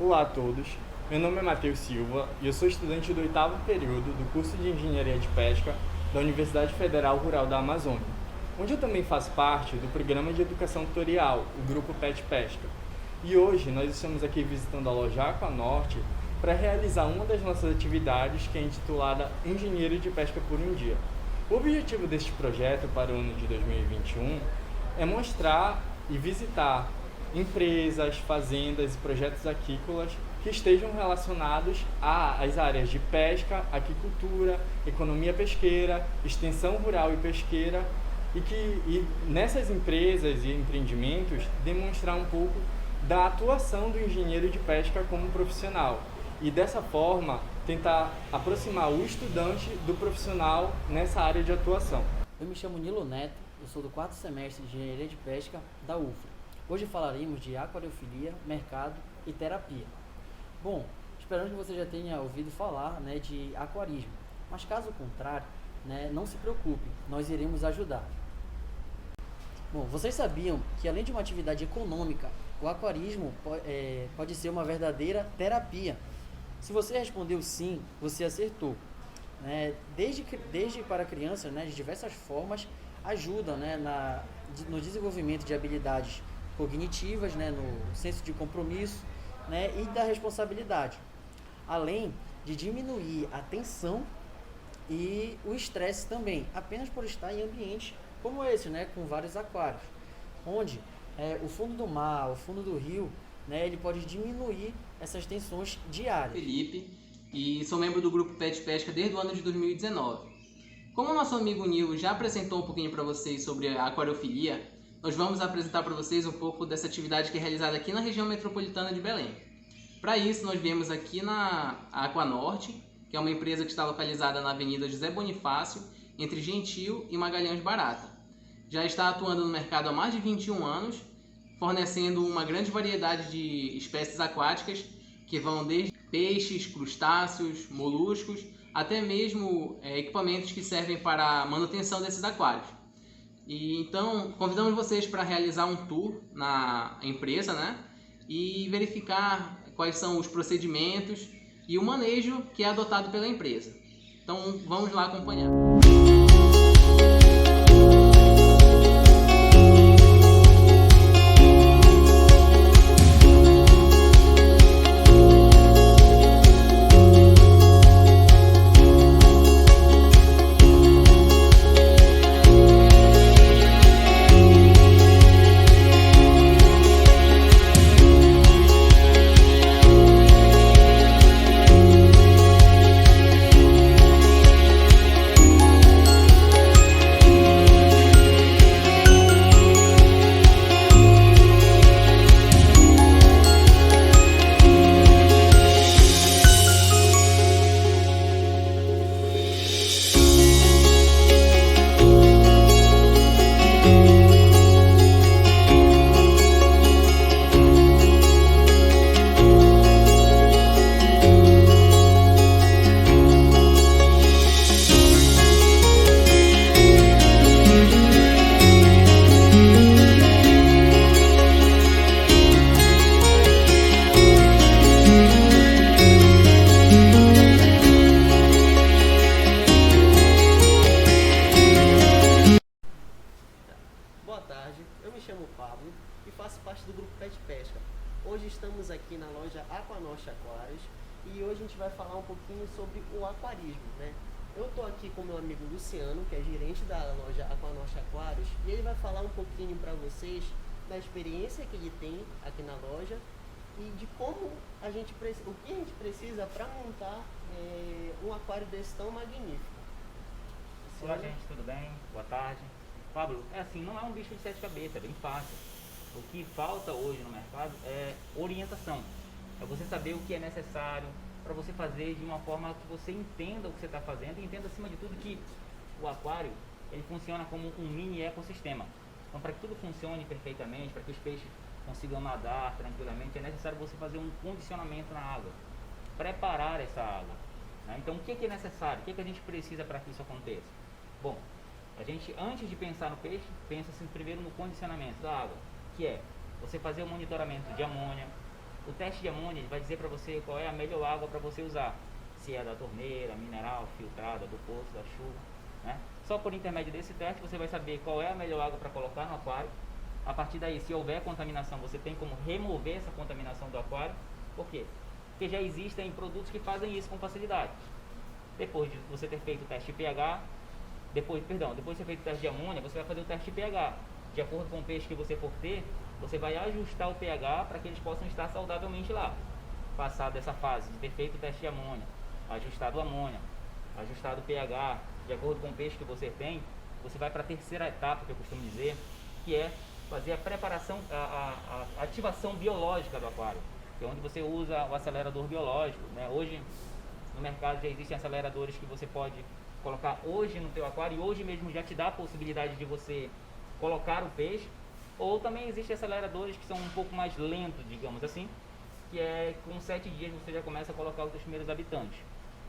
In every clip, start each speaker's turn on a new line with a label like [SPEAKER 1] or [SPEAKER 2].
[SPEAKER 1] Olá a todos, meu nome é Matheus Silva e eu sou estudante do 8º período do curso de Engenharia de Pesca da Universidade Federal Rural da Amazônia, onde eu também faço parte do programa de educação tutorial, o Grupo PET Pesca. E hoje nós estamos aqui visitando a loja Aquanorte para realizar uma das nossas atividades, que é intitulada Engenheiro de Pesca por um Dia. O objetivo deste projeto para o ano de 2021 é mostrar e visitar empresas, fazendas e projetos aquícolas que estejam relacionados às áreas de pesca, aquicultura, economia pesqueira, extensão rural e pesqueira e nessas empresas e empreendimentos demonstrar um pouco da atuação do engenheiro de pesca como profissional e dessa forma tentar aproximar o estudante do profissional nessa área de atuação.
[SPEAKER 2] Eu me chamo Nilo Neto, eu sou do 4º semestre de Engenharia de Pesca da UFRA. Hoje falaremos de aquariofilia, mercado e terapia. Bom, esperamos que você já tenha ouvido falar de aquarismo, mas caso contrário, não se preocupe, nós iremos ajudar. Bom, vocês sabiam que além de uma atividade econômica, o aquarismo pode ser uma verdadeira terapia? Se você respondeu sim, você acertou. Desde para crianças, de diversas formas, ajuda no desenvolvimento de habilidades cognitivas, no senso de compromisso, e da responsabilidade, além de diminuir a tensão e o estresse também, apenas por estar em ambientes como esse, com vários aquários, onde o fundo do mar, o fundo do rio, ele pode diminuir essas tensões diárias.
[SPEAKER 3] Felipe, e sou membro do grupo PET Pesca desde o ano de 2019. Como o nosso amigo Nil já apresentou um pouquinho para vocês sobre a aquariofilia, nós vamos apresentar para vocês um pouco dessa atividade que é realizada aqui na região metropolitana de Belém. Para isso, nós viemos aqui na Aquanorte, que é uma empresa que está localizada na Avenida José Bonifácio, entre Gentil e Magalhães Barata. Já está atuando no mercado há mais de 21 anos, fornecendo uma grande variedade de espécies aquáticas que vão desde peixes, crustáceos, moluscos, até mesmo equipamentos que servem para a manutenção desses aquários. E então convidamos vocês para realizar um tour na empresa, e verificar quais são os procedimentos e o manejo que é adotado pela empresa. Então vamos lá acompanhar.
[SPEAKER 4] Boa tarde, eu me chamo Pablo e faço parte do grupo PET Pesca. Hoje estamos aqui na loja Aquanorte Aquários e hoje a gente vai falar um pouquinho sobre o aquarismo, Eu estou aqui com meu amigo Luciano, que é gerente da loja Aquanorte Aquários, e ele vai falar um pouquinho para vocês da experiência que ele tem aqui na loja e de como o que a gente precisa para montar um aquário desse tão magnífico.
[SPEAKER 5] Olá gente, tudo bem? Boa tarde. Pablo, não é um bicho de 7 cabeças, é bem fácil. O que falta hoje no mercado é orientação. É você saber o que é necessário para você fazer de uma forma que você entenda o que você está fazendo e entenda acima de tudo que o aquário ele funciona como um mini ecossistema. Então para que tudo funcione perfeitamente, para que os peixes consigam nadar tranquilamente, é necessário você fazer um condicionamento na água, preparar essa água. Então o que é necessário? O que a gente precisa para que isso aconteça? Bom, a gente, antes de pensar no peixe, pensa primeiro no condicionamento da água, que é você fazer o monitoramento de amônia, O teste de amônia ele vai dizer para você qual é a melhor água para você usar. Se é da torneira, mineral, filtrada, do poço, da chuva, né? Só por intermédio desse teste você vai saber qual é a melhor água para colocar no aquário. A partir daí, se houver contaminação, você tem como remover essa contaminação do aquário. Por quê? Porque já existem produtos que fazem isso com facilidade. Depois de você ter feito o teste de pH, depois de ter feito o teste de amônia, você vai fazer o teste de pH. De acordo com o peixe que você for ter, você vai ajustar o pH para que eles possam estar saudavelmente lá. Passado essa fase de ter feito o teste de amônia, ajustado a amônia, ajustado o pH, de acordo com o peixe que você tem, você vai para a terceira etapa, que eu costumo dizer, que é fazer a preparação, a ativação biológica do aquário, que é onde você usa o acelerador biológico, né? Hoje no mercado já existem aceleradores que você pode colocar hoje no teu aquário e hoje mesmo já te dá a possibilidade de você colocar o peixe, ou também existem aceleradores que são um pouco mais lentos, digamos assim, que é com 7 dias você já começa a colocar os seus primeiros habitantes.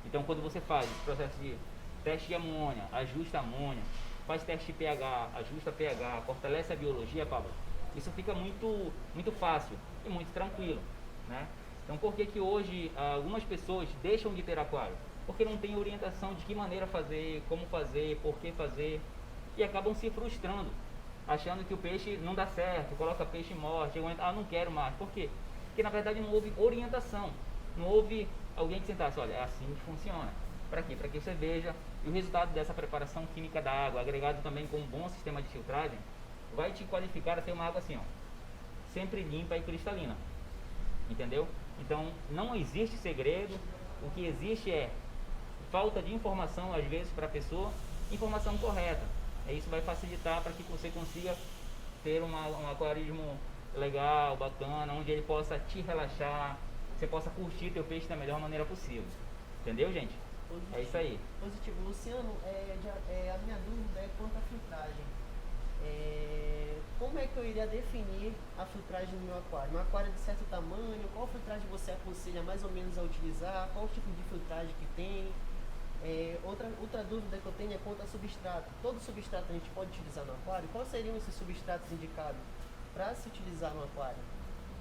[SPEAKER 5] Então quando você faz esse processo de teste de amônia, ajusta a amônia, faz teste de pH, ajusta pH, fortalece a biologia, Pablo, isso fica muito fácil e muito tranquilo, né? Então por que hoje algumas pessoas deixam de ter aquário? Porque não tem orientação de que maneira fazer, como fazer, por que fazer, e acabam se frustrando, achando que o peixe não dá certo, coloca peixe morto, não quero mais. Por quê? Porque na verdade não houve orientação, não houve alguém que sentasse, olha, é assim que funciona. Para quê? Para que você veja, e o resultado dessa preparação química da água, agregado também com um bom sistema de filtragem, vai te qualificar a ter uma água assim, ó, sempre limpa e cristalina. Entendeu? Então não existe segredo, o que existe é falta de informação às vezes para a pessoa, informação correta. Isso vai facilitar para que você consiga ter um aquarismo legal, bacana, onde ele possa te relaxar, você possa curtir teu peixe da melhor maneira possível. Entendeu, gente?
[SPEAKER 4] Positivo.
[SPEAKER 5] É isso aí.
[SPEAKER 4] Positivo. Luciano, a minha dúvida é quanto à filtragem. Como é que eu iria definir a filtragem no meu aquário? Um aquário de certo tamanho, qual filtragem você aconselha mais ou menos a utilizar? Qual o tipo de filtragem que tem? Outra dúvida que eu tenho é quanto a substrato. Todo substrato a gente pode utilizar no aquário? Quais seriam esses substratos indicados para se utilizar no aquário?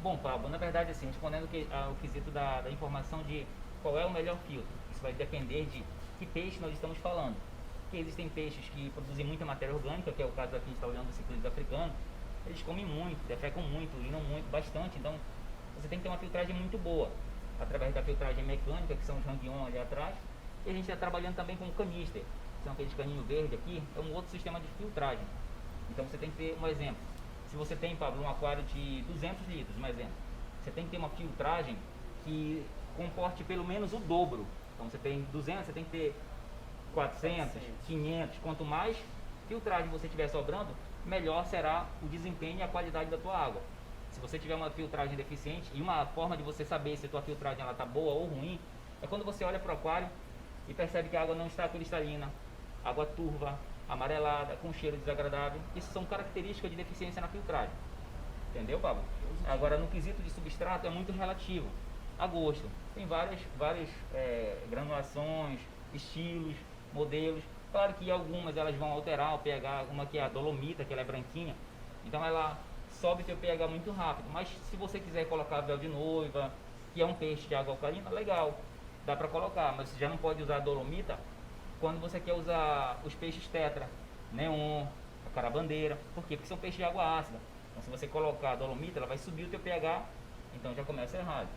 [SPEAKER 5] Bom, Pablo, na verdade, assim, respondendo ao quesito da informação de qual é o melhor filtro, isso vai depender de que peixe nós estamos falando. Porque existem peixes que produzem muita matéria orgânica, que é o caso aqui, a gente está olhando do ciclista africano, eles comem muito, defecam muito, urinam muito, bastante, então você tem que ter uma filtragem muito boa, através da filtragem mecânica, que são os hang-on ali atrás, e a gente está trabalhando também com canister, que são aqueles caninhos verdes aqui, é um outro sistema de filtragem. Então você tem que ter um exemplo. Se você tem, Pablo, um aquário de 200 litros, um exemplo, você tem que ter uma filtragem que comporte pelo menos o dobro. Então você tem 200, você tem que ter 400, 500. Quanto mais filtragem você tiver sobrando, melhor será o desempenho e a qualidade da tua água. Se você tiver uma filtragem deficiente, e uma forma de você saber se a tua filtragem está boa ou ruim, é quando você olha para o aquário e percebe que a água não está cristalina, água turva, amarelada, com cheiro desagradável. Isso são características de deficiência na filtragem. Entendeu, Pablo? Agora, no quesito de substrato é muito relativo a gosto. Tem várias granulações, estilos, modelos. Claro que algumas elas vão alterar o pH, uma que é a dolomita, que ela é branquinha, então ela sobe teu pH muito rápido. Mas se você quiser colocar véu de noiva, que é um peixe de água alcalina, legal, dá para colocar, mas você já não pode usar a dolomita quando você quer usar os peixes tetra, neon, a carabandeira. Por quê? Porque são peixes de água ácida. Então se você colocar a dolomita, ela vai subir o teu pH, então já começa errado.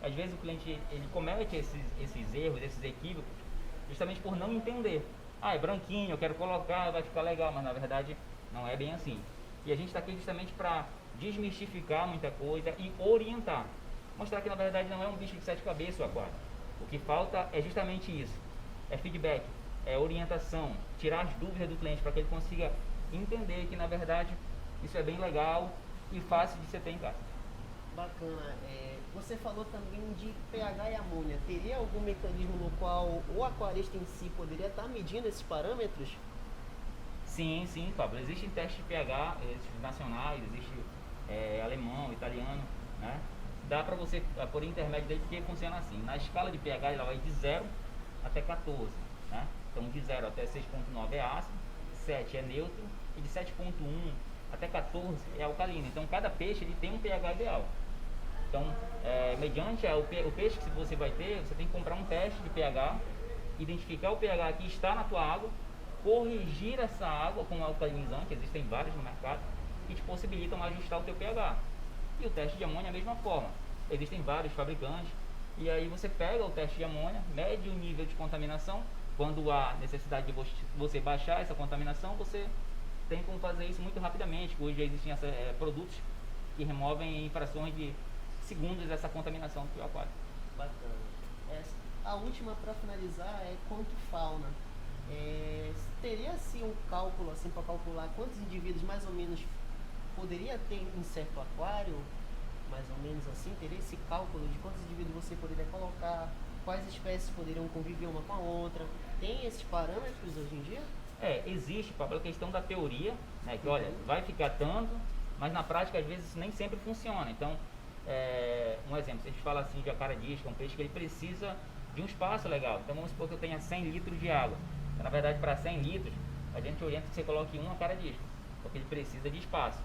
[SPEAKER 5] Às vezes o cliente ele comete esses erros, esses equívocos, justamente por não entender. É branquinho, eu quero colocar, vai ficar legal, mas na verdade não é bem assim. E a gente está aqui justamente para desmistificar muita coisa e orientar. Mostrar que na verdade não é um bicho de 7 cabeças o aquário. O que falta é justamente isso. É feedback, é orientação, tirar as dúvidas do cliente para que ele consiga entender que na verdade isso é bem legal e fácil de você ter em casa.
[SPEAKER 4] Bacana. Você falou também de pH e amônia. Teria algum mecanismo no qual o aquarista em si poderia estar medindo esses parâmetros?
[SPEAKER 5] Sim, Pablo. Existem testes de pH, existem nacionais, existe alemão, italiano, né? Dá para você, por intermédio dele, que funciona assim. Na escala de pH ela vai de 0 até 14, né? Então de 0 até 6.9 é ácido, 7 é neutro e de 7.1 até 14 é alcalino. Então cada peixe ele tem um pH ideal. Então, mediante o peixe que você vai ter, você tem que comprar um teste de pH, identificar o pH que está na tua água, corrigir essa água com alcalinizante, existem vários no mercado, que te possibilitam ajustar o teu pH. E o teste de amônia é a mesma forma. Existem vários fabricantes, e aí você pega o teste de amônia, mede o nível de contaminação. Quando há necessidade de você baixar essa contaminação, você tem como fazer isso muito rapidamente. Hoje já existem produtos que removem em frações de segundos essa contaminação do teu aquário.
[SPEAKER 4] Bacana. A última para finalizar é quanto fauna. Teria assim um cálculo assim para calcular quantos indivíduos mais ou menos poderia ter em certo aquário? Mais ou menos assim, teria esse cálculo de quantos indivíduos você poderia colocar, quais espécies poderiam conviver uma com a outra? Tem esses parâmetros hoje em dia?
[SPEAKER 5] Existe, Pablo, a questão da teoria, né, que olha, vai ficar tanto, mas na prática às vezes nem sempre funciona. Então, um exemplo, se a gente fala assim de acaradisca, um peixe que ele precisa de um espaço legal. Então vamos supor que eu tenha 100 litros de água. Então, na verdade, para 100 litros, a gente orienta que você coloque um acaradisca, porque ele precisa de espaço.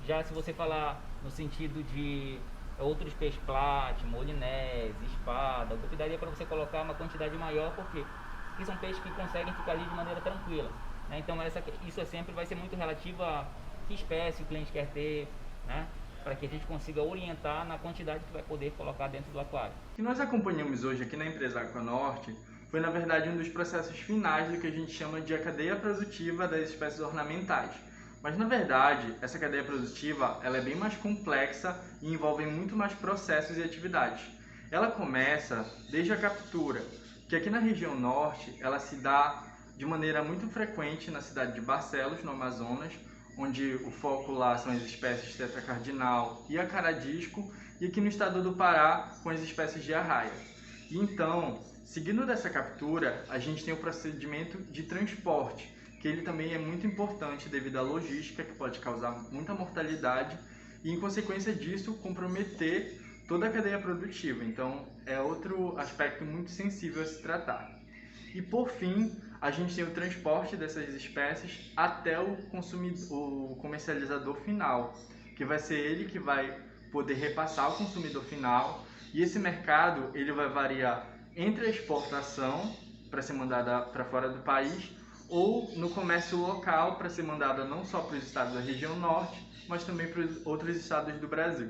[SPEAKER 5] Já se você falar no sentido de outros peixes plástico, molinese, espada, eu daria para você colocar uma quantidade maior, porque são peixes que conseguem ficar ali de maneira tranquila, né? Então isso sempre vai ser muito relativo a que espécie o cliente quer ter, né? Para que a gente consiga orientar na quantidade que vai poder colocar dentro do aquário.
[SPEAKER 1] O que nós acompanhamos hoje aqui na empresa Aquanorte foi, na verdade, um dos processos finais do que a gente chama de a cadeia produtiva das espécies ornamentais. Mas, na verdade, essa cadeia produtiva ela é bem mais complexa e envolve muito mais processos e atividades. Ela começa desde a captura, que aqui na região norte ela se dá de maneira muito frequente na cidade de Barcelos, no Amazonas, onde o foco lá são as espécies tetracardinal e acaradisco, e aqui no estado do Pará com as espécies de arraia. E então, seguindo dessa captura, a gente tem o procedimento de transporte, que ele também é muito importante devido à logística, que pode causar muita mortalidade e, em consequência disso, comprometer toda a cadeia produtiva. Então, é outro aspecto muito sensível a se tratar. E, por fim, a gente tem o transporte dessas espécies até o comercializador final, que vai ser ele que vai poder repassar ao consumidor final. E esse mercado ele vai variar entre a exportação, para ser mandada para fora do país, ou no comércio local, para ser mandada não só para os estados da região norte, mas também para os outros estados do Brasil.